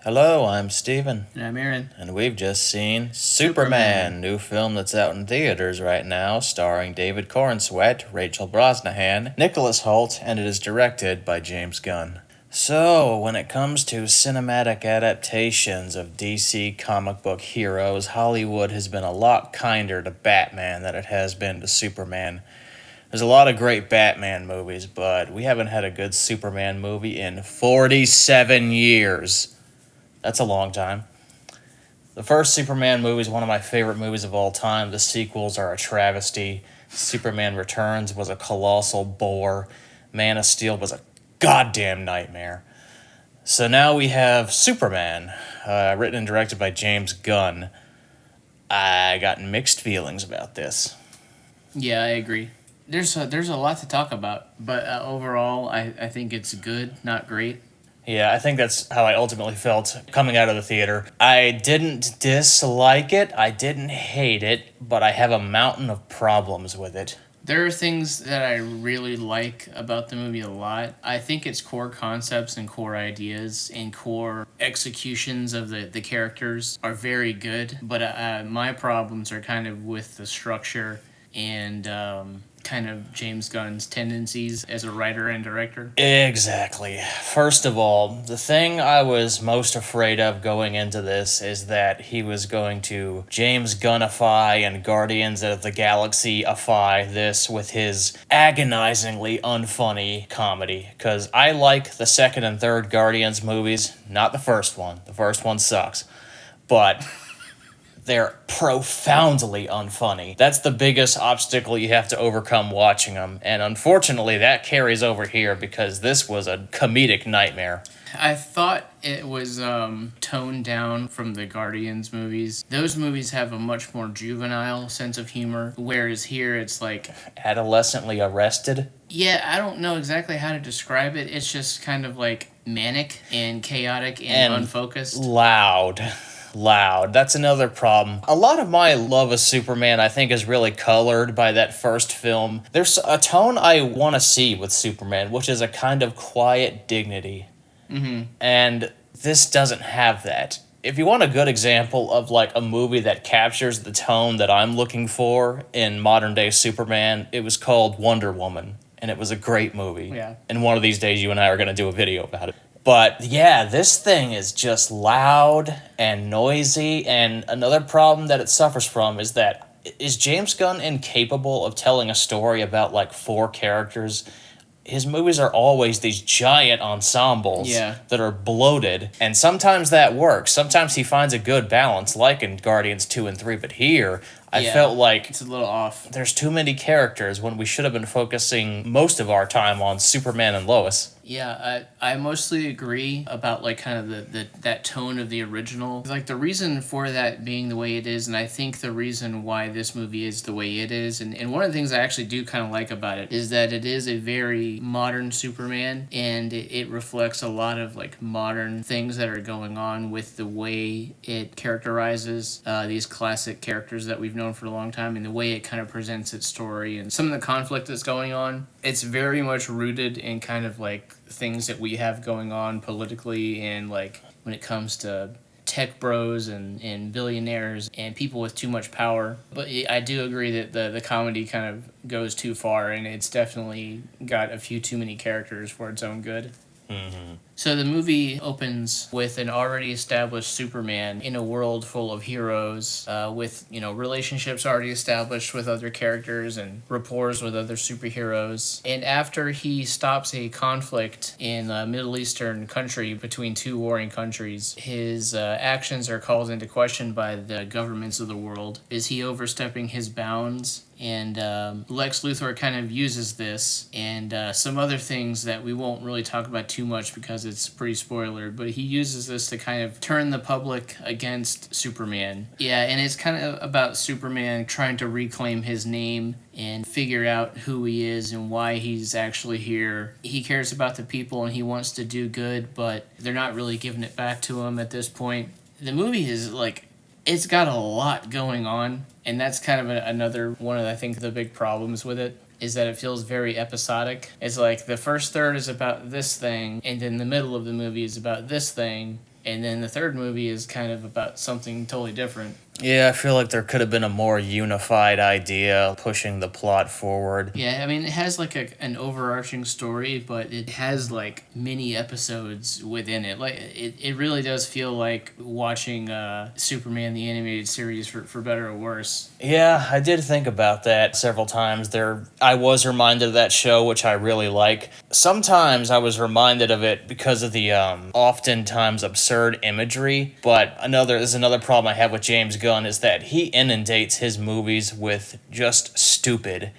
Hello, I'm Steven, And I'm Aaron. and we've just seen Superman. Superman, new film that's out in theaters right now, starring David Cornsweet, Rachel Brosnahan, Nicholas Hoult, and it is directed by James Gunn. So, when it comes to cinematic adaptations of DC comic book heroes, Hollywood has been a lot kinder to Batman than it has been to Superman. There's a lot of great Batman movies, but we haven't had a good Superman movie in 47 years. That's a long time. The first Superman movie is one of my favorite movies of all time. The sequels are a travesty. Superman Returns was a colossal bore. Man of Steel was a goddamn nightmare. So now we have Superman, written and directed by James Gunn. I got mixed feelings about this. Yeah, I agree. There's a lot to talk about, but overall, I think it's good, not great. Yeah, I think that's how I ultimately felt coming out of the theater. I didn't dislike it, I didn't hate it, but I have a mountain of problems with it. There are things that I really like about the movie a lot. I think its core concepts and core ideas and core executions of the characters are very good, but my problems are kind of with the structure and kind of James Gunn's tendencies as a writer and director. Exactly. First of all, the thing I was most afraid of going into this is that he was going to James Gunnify and Guardians of the Galaxy-ify this with his agonizingly unfunny comedy. Because I like the second and third Guardians movies, not the first one. The first one sucks. But they're profoundly unfunny. That's the biggest obstacle you have to overcome watching them. And unfortunately, that carries over here because this was a comedic nightmare. I thought it was toned down from the Guardians movies. Those movies have a much more juvenile sense of humor, whereas here it's like... Adolescently arrested? Yeah, I don't know exactly how to describe it. It's just kind of like manic and chaotic and unfocused. Loud. That's another problem. A lot of my love of Superman, I think, is really colored by that first film. There's a tone I want to see with Superman, which is a kind of quiet dignity. Mm-hmm. And this doesn't have that. If you want a good example of like a movie that captures the tone that I'm looking for in modern day Superman, it was called Wonder Woman. And it was a great movie. Yeah. And one of these days you and I are going to do a video about it. But yeah, this thing is just loud and noisy, and another problem that it suffers from is that is James Gunn incapable of telling a story about like four characters? His movies are always these giant ensembles that are bloated, and sometimes that works. Sometimes he finds a good balance, like in Guardians 2 and 3, but here I felt like it's a little off. There's too many characters when we should have been focusing most of our time on Superman and Lois. Yeah, I mostly agree about like kind of that tone of the original. Like the reason for that being the way it is, and I think the reason why this movie is the way it is, and one of the things I actually do kind of like about it is that it is a very modern Superman, and it reflects a lot of like modern things that are going on with the way it characterizes these classic characters that we've known for a long time, and the way it kind of presents its story and some of the conflict that's going on. It's very much rooted in kind of like things that we have going on politically and like when it comes to tech bros and billionaires and people with too much power. But I do agree that the comedy kind of goes too far, and it's definitely got a few too many characters for its own good. Mm-hmm. So the movie opens with an already established Superman in a world full of heroes, with relationships already established with other characters and rapports with other superheroes. And after he stops a conflict in a Middle Eastern country between two warring countries, his actions are called into question by the governments of the world. Is he overstepping his bounds? And Lex Luthor kind of uses this and some other things that we won't really talk about too much because it's pretty spoiler, but he uses this to kind of turn the public against Superman. Yeah, and it's kind of about Superman trying to reclaim his name and figure out who he is and why he's actually here. He cares about the people and he wants to do good, but they're not really giving it back to him at this point. The movie is like, it's got a lot going on, and that's kind of another one of, I think, the big problems with it. is that it feels very episodic. It's like the first third is about this thing, and then the middle of the movie is about this thing, And then the third movie is kind of about something totally different. Yeah, I feel like there could have been a more unified idea pushing the plot forward. Yeah, I mean, it has like an overarching story, but it has like mini episodes within it. Like it really does feel like watching Superman the animated series for better or worse. Yeah, I did think about that several times. I was reminded of that show, which I really like. Sometimes I was reminded of it because of the oftentimes absurd imagery. But there's another problem I have with James Gunn is that he inundates his movies with just stupid.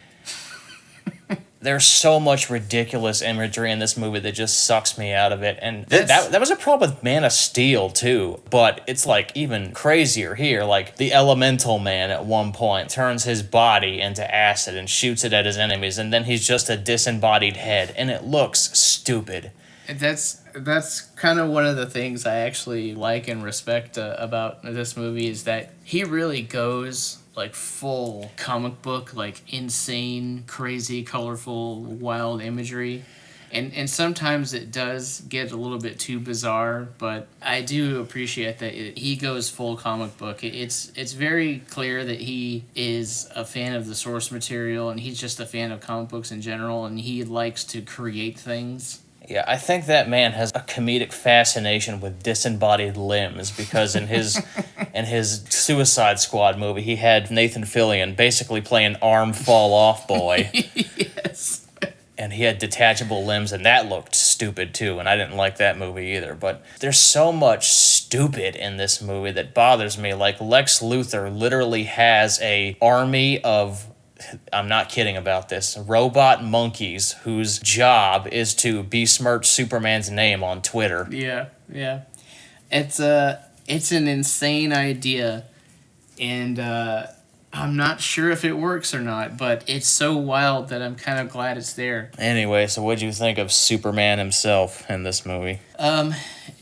There's so much ridiculous imagery in this movie that just sucks me out of it. And that was a problem with Man of Steel, too. But it's, like, even crazier here. Like, the Elemental Man at one point turns his body into acid and shoots it at his enemies. And then he's just a disembodied head. And it looks stupid. That's kind of one of the things I actually like and respect about this movie is that he really goes like full comic book, like insane, crazy, colorful, wild imagery. And sometimes it does get a little bit too bizarre, but I do appreciate that he goes full comic book. It's very clear that he is a fan of the source material, and he's just a fan of comic books in general, and he likes to create things. Yeah, I think that man has a comedic fascination with disembodied limbs because in his Suicide Squad movie, he had Nathan Fillion basically play an arm fall off boy. Yes. And he had detachable limbs, and that looked stupid too, and I didn't like that movie either. But there's so much stupid in this movie that bothers me. Like, Lex Luthor literally has a army of, I'm not kidding about this, robot monkeys whose job is to besmirch Superman's name on Twitter. Yeah. It's an insane idea, and I'm not sure if it works or not, but it's so wild that I'm kind of glad it's there. Anyway, so what'd you think of Superman himself in this movie?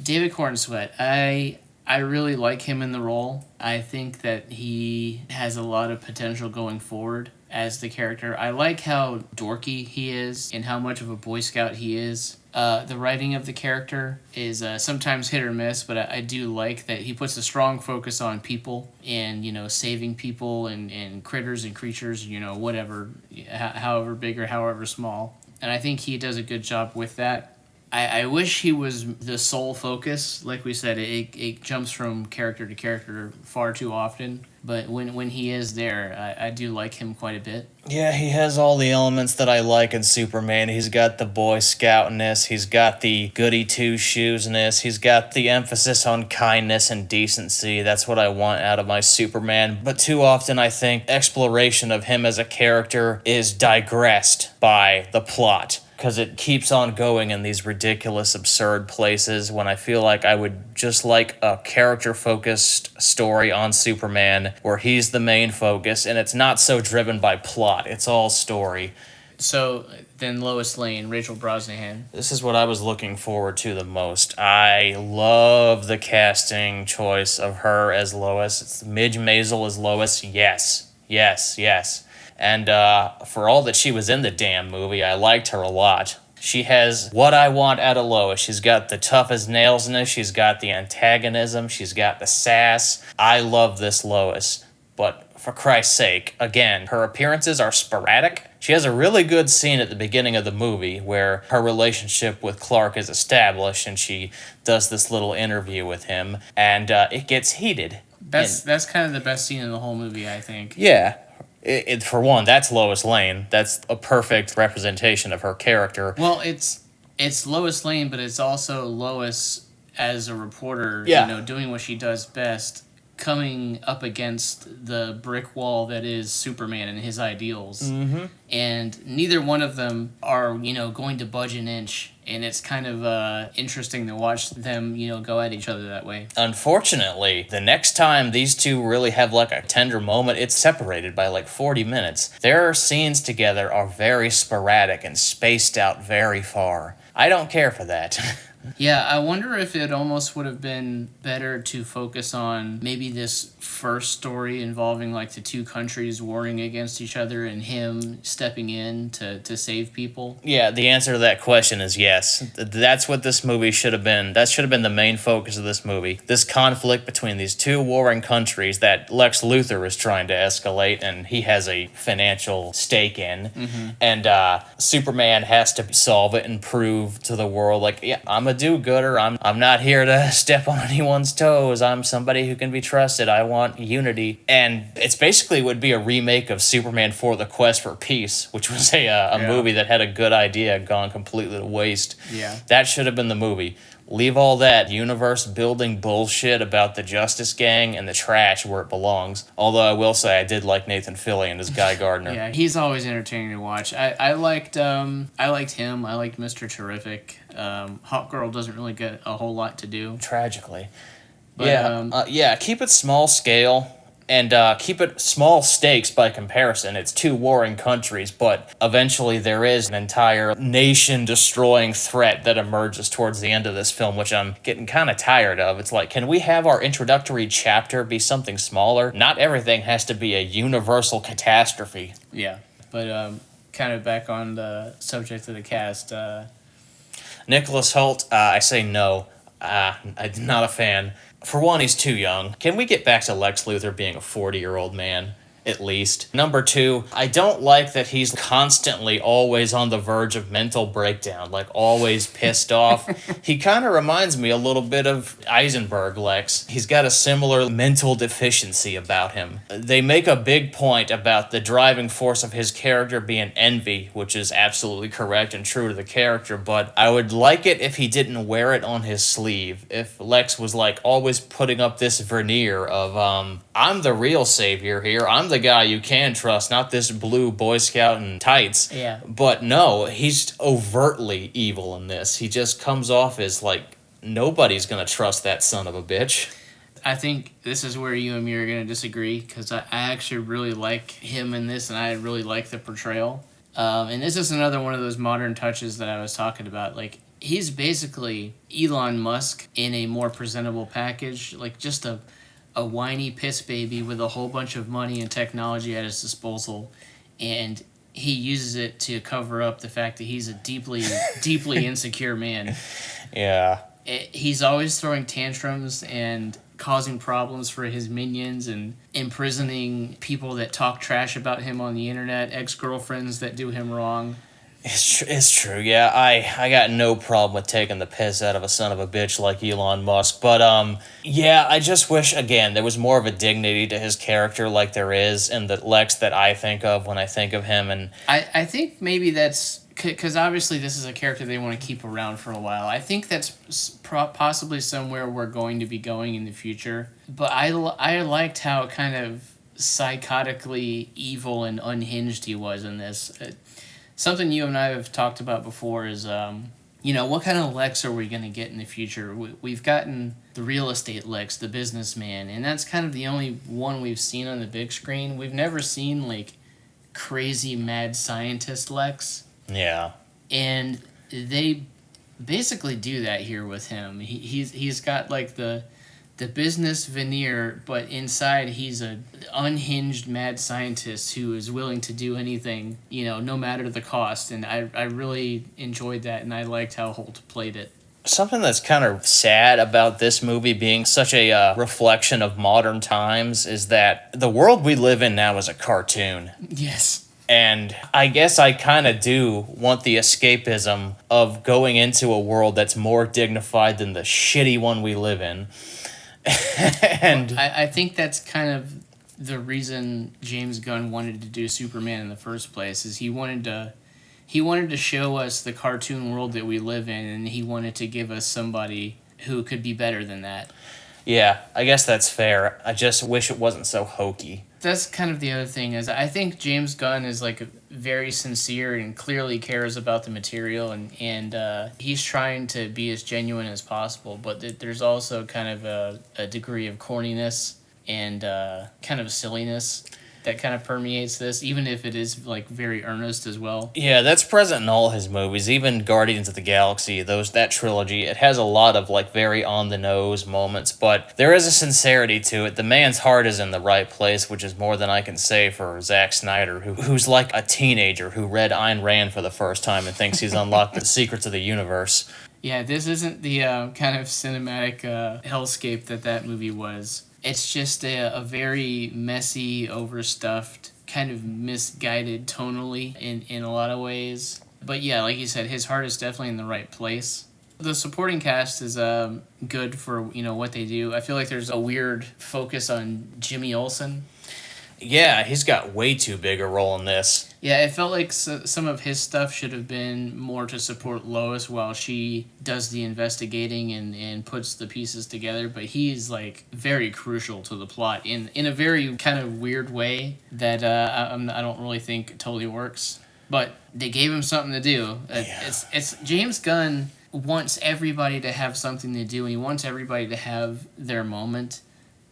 David Cornsweet, I really like him in the role. I think that he has a lot of potential going forward as the character. I like how dorky he is and how much of a Boy Scout he is. The writing of the character is sometimes hit or miss, but I do like that he puts a strong focus on people and, saving people and critters and creatures, whatever, however big or however small. And I think he does a good job with that. I wish he was the sole focus. Like we said, it jumps from character to character far too often. But when he is there, I do like him quite a bit. Yeah, he has all the elements that I like in Superman. He's got the Boy Scoutness, he's got the goody two-shoesness, he's got the emphasis on kindness and decency. That's what I want out of my Superman. But too often I think exploration of him as a character is digressed by the plot, because it keeps on going in these ridiculous, absurd places when I feel like I would just like a character-focused story on Superman where he's the main focus and it's not so driven by plot. It's all story. So then Lois Lane, Rachel Brosnahan. This is what I was looking forward to the most. I love the casting choice of her as Lois. It's Midge Maisel as Lois. Yes. And for all that she was in the damn movie, I liked her a lot. She has what I want out of Lois. She's got the tough as nailsness. She's got the antagonism. She's got the sass. I love this Lois. But for Christ's sake, again, her appearances are sporadic. She has a really good scene at the beginning of the movie where her relationship with Clark is established and she does this little interview with him, and it gets heated. That's kind of the best scene in the whole movie, I think. Yeah. For one, that's Lois Lane. That's a perfect representation of her character. Well, it's Lois Lane, but it's also Lois as a reporter, doing what she does best, coming up against the brick wall that is Superman and his ideals. Mm-hmm. And neither one of them are, going to budge an inch. And it's kind of interesting to watch them, go at each other that way. Unfortunately, the next time these two really have like a tender moment, it's separated by like 40 minutes. Their scenes together are very sporadic and spaced out very far. I don't care for that. Yeah, I wonder if it almost would have been better to focus on maybe this first story involving like the two countries warring against each other and him stepping in to save people. Yeah, the answer to that question is yes. That's what this movie should have been. That should have been the main focus of this movie. This conflict between these two warring countries that Lex Luthor is trying to escalate, and he has a financial stake in. And Superman has to solve it and prove to the world, like, yeah, I'm a do-gooder. I'm not here to step on anyone's toes. I'm somebody who can be trusted. I want unity. And it's basically would be a remake of Superman 4: The Quest for Peace, which was a movie that had a good idea gone completely to waste. Yeah. That should have been the movie. Leave all that universe building bullshit about the Justice Gang and the trash where it belongs. Although I will say I did like Nathan Fillion as Guy Gardner. Yeah, he's always entertaining to watch. I liked him. I liked Mr. Terrific. Hawk Girl doesn't really get a whole lot to do. Tragically. But, Keep it small scale and keep it small stakes by comparison. It's two warring countries, but eventually there is an entire nation-destroying threat that emerges towards the end of this film, which I'm getting kind of tired of. It's like, can we have our introductory chapter be something smaller? Not everything has to be a universal catastrophe. Yeah, but kind of back on the subject of the cast. Nicholas Hoult, I say no. I'm not a fan. For one, he's too young. Can we get back to Lex Luthor being a 40-year-old man? At least. Number two, I don't like that he's constantly always on the verge of mental breakdown, like always pissed off. He kind of reminds me a little bit of Eisenberg Lex. He's got a similar mental deficiency about him. They make a big point about the driving force of his character being envy, which is absolutely correct and true to the character, but I would like it if he didn't wear it on his sleeve. If Lex was like always putting up this veneer of, I'm the real savior here, I'm the guy you can trust, not this blue Boy Scout in tights. Yeah. But no, he's overtly evil in this. He just comes off as like, nobody's gonna trust that son of a bitch. I think this is where you and me are going to disagree, because I actually really like him in this, and I really like the portrayal. And this is another one of those modern touches that I was talking about. Like, he's basically Elon Musk in a more presentable package, like just a whiny piss baby with a whole bunch of money and technology at his disposal, and he uses it to cover up the fact that he's a deeply, deeply insecure man. Yeah. He's always throwing tantrums and causing problems for his minions and imprisoning people that talk trash about him on the internet, ex-girlfriends that do him wrong. It's true, yeah. I got no problem with taking the piss out of a son of a bitch like Elon Musk, but yeah, I just wish, again, there was more of a dignity to his character like there is in the Lex that I think of when I think of him, and I think maybe that's, because obviously this is a character they want to keep around for a while. I think that's possibly somewhere we're going to be going in the future, but I liked how kind of psychotically evil and unhinged he was in this. Something you and I have talked about before is, what kind of Lex are we going to get in the future? We've gotten the real estate Lex, the businessman, and that's kind of the only one we've seen on the big screen. We've never seen, like, crazy mad scientist Lex. yeah. And they basically do that here with him. He's got, like, the business veneer, but inside he's a unhinged mad scientist who is willing to do anything, no matter the cost. And I really enjoyed that, and I liked how Holt played it. Something that's kind of sad about this movie being such a reflection of modern times is that the world we live in now is a cartoon. Yes. And I guess I kind of do want the escapism of going into a world that's more dignified than the shitty one we live in. And I think that's kind of the reason James Gunn wanted to do Superman in the first place, is he wanted to show us the cartoon world that we live in, and he wanted to give us somebody who could be better than that. yeah, I guess that's fair. I just wish it wasn't so hokey. That's kind of the other thing, is I think James Gunn is like very sincere and clearly cares about the material, and he's trying to be as genuine as possible, but there's also kind of a degree of corniness and kind of silliness that kind of permeates this, even if it is like very earnest as well. Yeah, that's present in all his movies, even Guardians of the Galaxy, that trilogy. It has a lot of like very on the nose moments, but there is a sincerity to it. The man's heart is in the right place, which is more than I can say for Zack Snyder, who's like a teenager who read Ayn Rand for the first time and thinks he's unlocked the secrets of the universe. Yeah, this isn't the kind of cinematic hellscape that movie was. It's just a very messy, overstuffed, kind of misguided tonally in a lot of ways. But yeah, like you said, his heart is definitely in the right place. The supporting cast is good for what they do. I feel like there's a weird focus on Jimmy Olsen. Yeah, he's got way too big a role in this. Yeah, it felt like some of his stuff should have been more to support Lois while she does the investigating and puts the pieces together. But he's like very crucial to the plot in a very kind of weird way that I don't really think totally works. But they gave him something to do. Yeah. It's James Gunn wants everybody to have something to do. And he wants everybody to have their moment.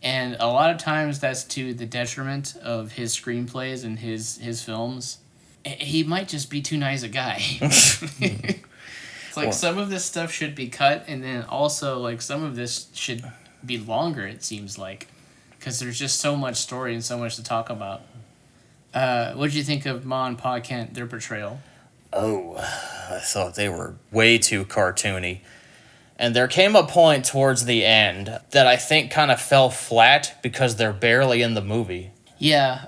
And a lot of times that's to the detriment of his screenplays and his films. He might just be too nice a guy. It's like some of this stuff should be cut, and then also like some of this should be longer, it seems like. Because there's just so much story and so much to talk about. What did you think of Ma and Pa Kent, their portrayal? Oh, I thought they were way too cartoony. And there came a point towards the end that I think kind of fell flat because they're barely in the movie. Yeah,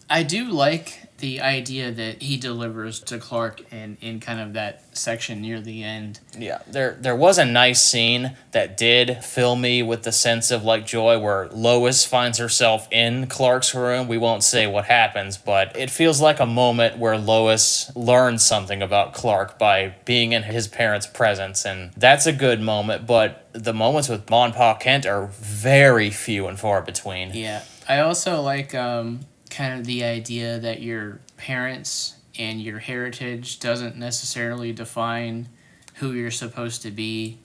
I do like the idea that he delivers to Clark in kind of that section near the end. Yeah, there was a nice scene that did fill me with the sense of like joy where Lois finds herself in Clark's room. We won't say what happens, but it feels like a moment where Lois learns something about Clark by being in his parents' presence, and that's a good moment, but the moments with Ma and Pa Kent are very few and far between. Yeah, I also like kind of the idea that your parents and your heritage doesn't necessarily define who you're supposed to be.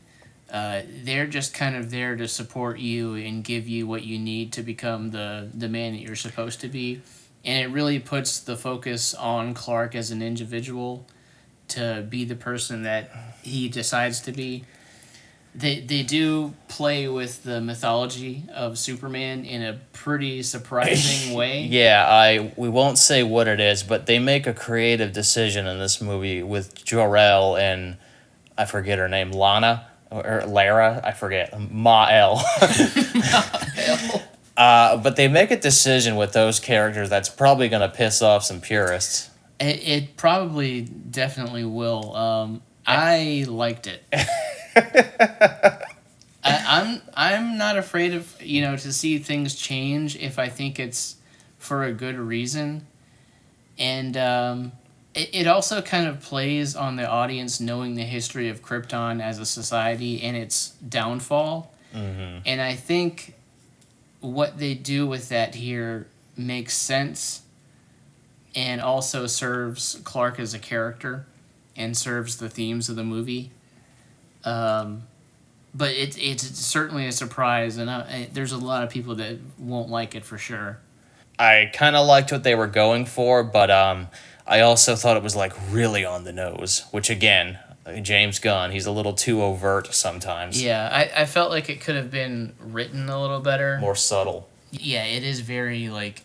They're just kind of there to support you and give you what you need to become the man that you're supposed to be. And it really puts the focus on Clark as an individual to be the person that he decides to be. They do play with the mythology of Superman in a pretty surprising way. Yeah, we won't say what it is, but they make a creative decision in this movie with Jor-El and I forget her name, Lana or Lara, I forget, Ma-El. But they make a decision with those characters that's probably going to piss off some purists. It probably definitely will. I liked it. I'm not afraid of to see things change if I think it's for a good reason, and it also kind of plays on the audience knowing the history of Krypton as a society and its downfall. Mm-hmm. And I think what they do with that here makes sense, and also serves Clark as a character, and serves the themes of the movie. But it's certainly a surprise, and there's a lot of people that won't like it for sure. I kind of liked what they were going for, but I also thought it was like really on the nose, which again, James Gunn, he's a little too overt sometimes. Yeah, I felt like it could have been written a little better. More subtle. Yeah, it is very like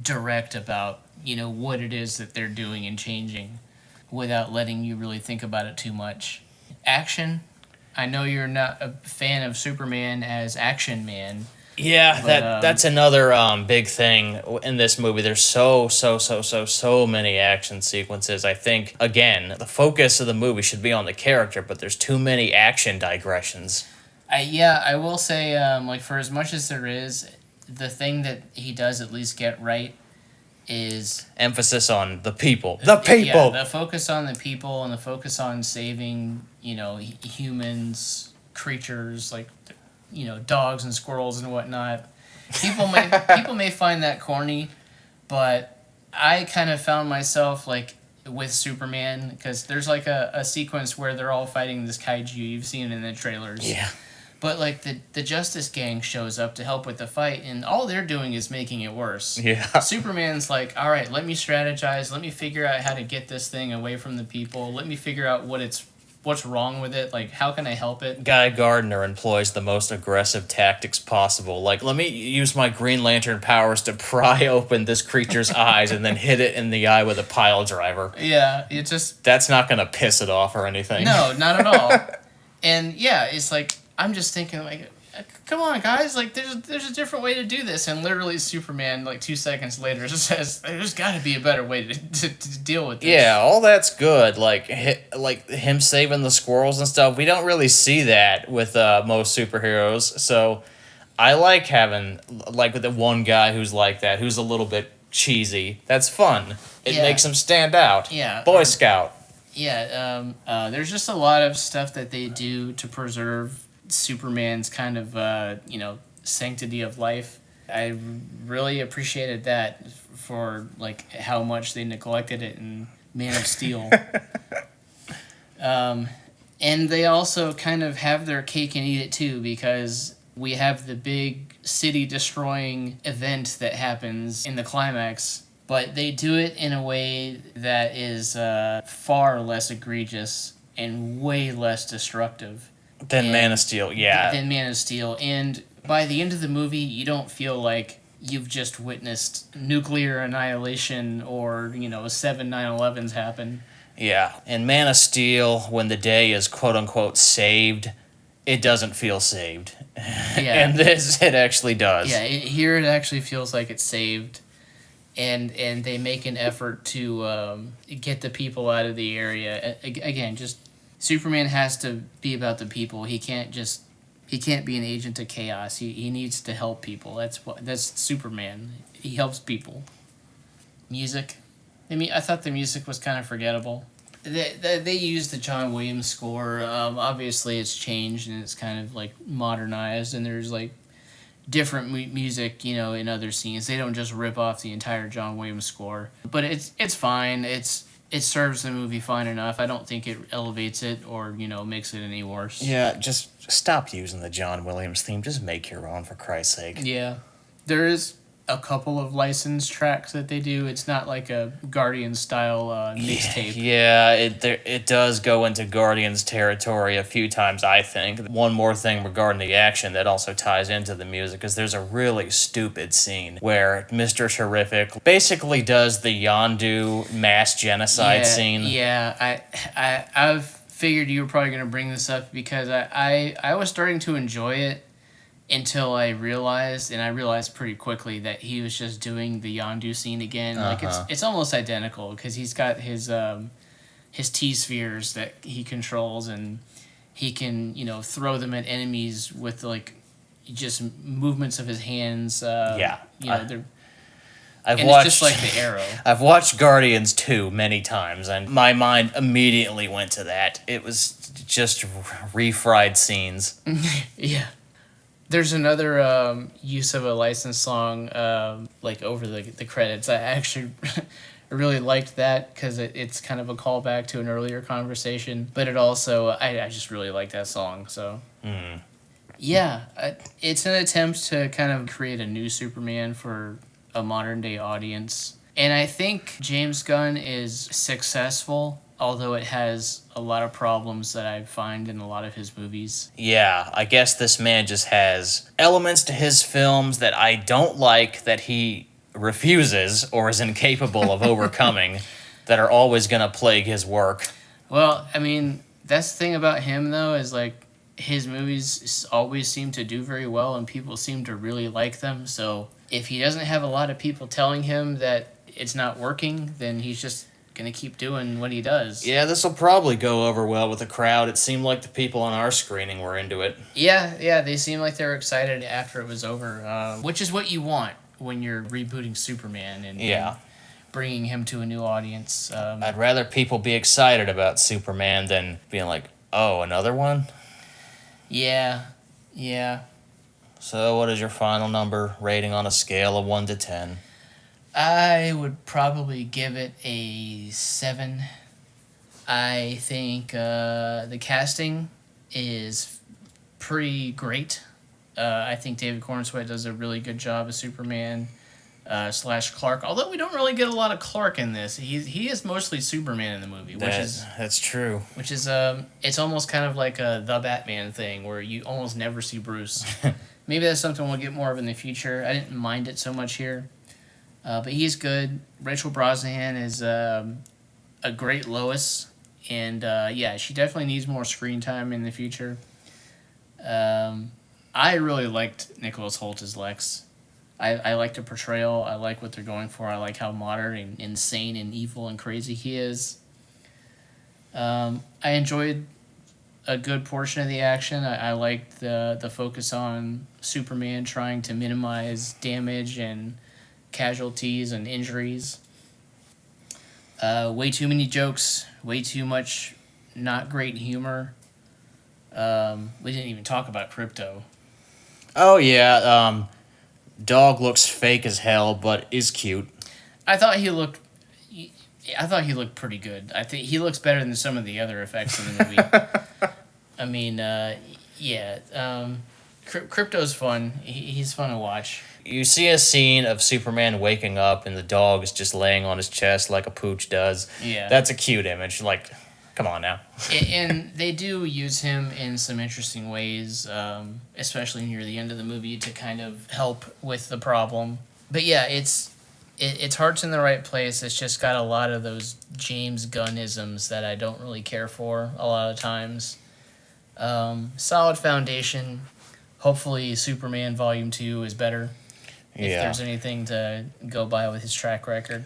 direct about, what it is that they're doing and changing without letting you really think about it too much. Action. I know you're not a fan of Superman as Action Man. Yeah, but, that's another big thing in this movie. There's so many action sequences. I think, again, the focus of the movie should be on the character, but there's too many action digressions. I will say, for as much as there is, the thing that he does at least get right is emphasis on the people. The people! Yeah, the focus on the people and the focus on saving, humans, creatures, like, dogs and squirrels and whatnot. People may find that corny, but I kind of found myself, like, with Superman, because there's, like, a sequence where they're all fighting this kaiju. You've seen it in the trailers. Yeah. But like the Justice Gang shows up to help with the fight, and all they're doing is making it worse. Yeah. Superman's like, all right, let me strategize. Let me figure out how to get this thing away from the people. Let me figure out what's wrong with it. Like, how can I help it? Guy Gardner employs the most aggressive tactics possible. Like, let me use my Green Lantern powers to pry open this creature's eyes and then hit it in the eye with a pile driver. Yeah, it just That's not gonna piss it off or anything. no, not at all. And yeah, it's like I'm just thinking like, come on, guys! Like, there's a different way to do this, and literally Superman, like 2 seconds later, just says, "There's got to be a better way to deal with this." Yeah, all that's good. Like him saving the squirrels and stuff. We don't really see that with most superheroes. So I like having like the one guy who's like that, who's a little bit cheesy. That's fun. It makes him stand out. Yeah. Boy Scout. Yeah. There's just a lot of stuff that they do to preserve Superman's kind of sanctity of life. I really appreciated that for like how much they neglected it in Man of Steel. And they also kind of have their cake and eat it too, because we have the big city destroying event that happens in the climax, but they do it in a way that is far less egregious and way less destructive Than Man of Steel, yeah. Than Man of Steel. And by the end of the movie, you don't feel like you've just witnessed nuclear annihilation or, 7 9/11s happen. Yeah. In Man of Steel, when the day is quote-unquote saved, it doesn't feel saved. Yeah. And this, it actually does. Yeah, here it actually feels like it's saved. And they make an effort to get the people out of the area. Again, just Superman has to be about the people. He can't be an agent of chaos. He needs to help people. That's Superman. He helps people. Music. I thought the music was kind of forgettable. They used the John Williams score. Obviously, it's changed and it's kind of like modernized, and there's like different music, in other scenes. They don't just rip off the entire John Williams score, but it's fine. It serves the movie fine enough. I don't think it elevates it or, makes it any worse. Yeah, just stop using the John Williams theme. Just make your own, for Christ's sake. Yeah. There is a couple of licensed tracks that they do. It's not like a Guardian-style mixtape. Yeah, it does go into Guardians territory a few times, I think. One more thing regarding the action that also ties into the music is there's a really stupid scene where Mr. Terrific basically does the Yondu mass genocide scene. Yeah, I've figured you were probably going to bring this up because I was starting to enjoy it until I realized pretty quickly that he was just doing the Yondu scene again. Like it's almost identical because he's got his T-spheres that he controls, and he can throw them at enemies with like just movements of his hands. They're. It's just like the arrow. I've watched Guardians 2 many times, and my mind immediately went to that. It was just refried scenes. Yeah. There's another use of a licensed song like over the credits. I actually really liked that because it's kind of a callback to an earlier conversation, but it also I just really like that song. So yeah, it's an attempt to kind of create a new Superman for a modern day audience, and I think James Gunn is successful. Although it has a lot of problems that I find in a lot of his movies. Yeah, I guess this man just has elements to his films that I don't like, that he refuses or is incapable of overcoming, that are always going to plague his work. Well, that's the thing about him, though, is like his movies always seem to do very well and people seem to really like them. So if he doesn't have a lot of people telling him that it's not working, then he's just gonna keep doing what he does. Yeah, this will probably go over well with the crowd. It seemed like the people on our screening were into it. Yeah, they seemed like they were excited after it was over, which is what you want when you're rebooting Superman and bringing him to a new audience. I'd rather people be excited about Superman than being like, oh, another one? Yeah. So what is your final number rating on a scale of 1 to 10? I would probably give it a 7. I think the casting is pretty great. I think David Cornsweet does a really good job as Superman slash Clark. Although we don't really get a lot of Clark in this, he is mostly Superman in the movie, That's true. which is it's almost kind of like a the Batman thing where you almost never see Bruce. Maybe that's something we'll get more of in the future. I didn't mind it so much here, but he's good. Rachel Brosnahan is a great Lois, and yeah, she definitely needs more screen time in the future. I really liked Nicholas Hoult as Lex. I like the portrayal. I like what they're going for. I like how modern and insane and evil and crazy he is. I enjoyed a good portion of the action. I liked the focus on Superman trying to minimize damage and casualties and injuries. Way too many jokes. Way too much not great humor. We didn't even talk about Crypto. Oh yeah, dog looks fake as hell, but is cute. I thought he looked pretty good. I think he looks better than some of the other effects in the movie. I mean, yeah. Crypto's fun. He's fun to watch. You see a scene of Superman waking up and the dog is just laying on his chest like a pooch does. Yeah. That's a cute image. Like, come on now. And they do use him in some interesting ways, especially near the end of the movie to kind of help with the problem. But yeah, its heart's in the right place. It's just got a lot of those James Gunn-isms that I don't really care for a lot of times. Solid foundation. Hopefully Superman Volume 2 is better. If there's anything to go by with his track record.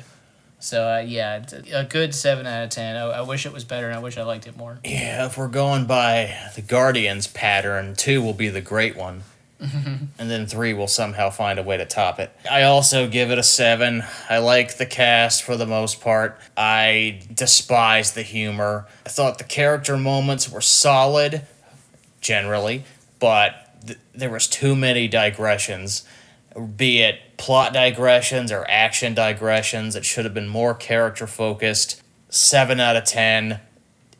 So, yeah, a good 7 out of 10. I wish it was better, and I wish I liked it more. Yeah, if we're going by the Guardians pattern, 2 will be the great one. And then 3 will somehow find a way to top it. I also give it a 7. I like the cast for the most part. I despise the humor. I thought the character moments were solid, generally, but there was too many digressions. Be it plot digressions or action digressions. It should have been more character focused. 7 out of 10.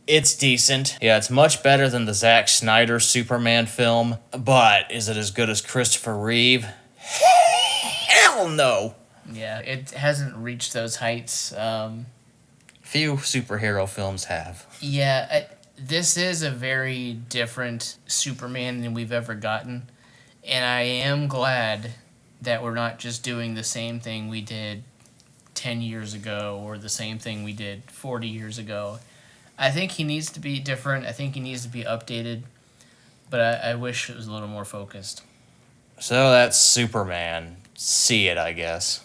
It's decent. Yeah, it's much better than the Zack Snyder Superman film. But is it as good as Christopher Reeve? Hell no! Yeah, it hasn't reached those heights. Few superhero films have. Yeah, this is a very different Superman than we've ever gotten. And I am glad that we're not just doing the same thing we did 10 years ago or the same thing we did 40 years ago. I think he needs to be different. I think he needs to be updated. But I wish it was a little more focused. So that's Superman. See it, I guess.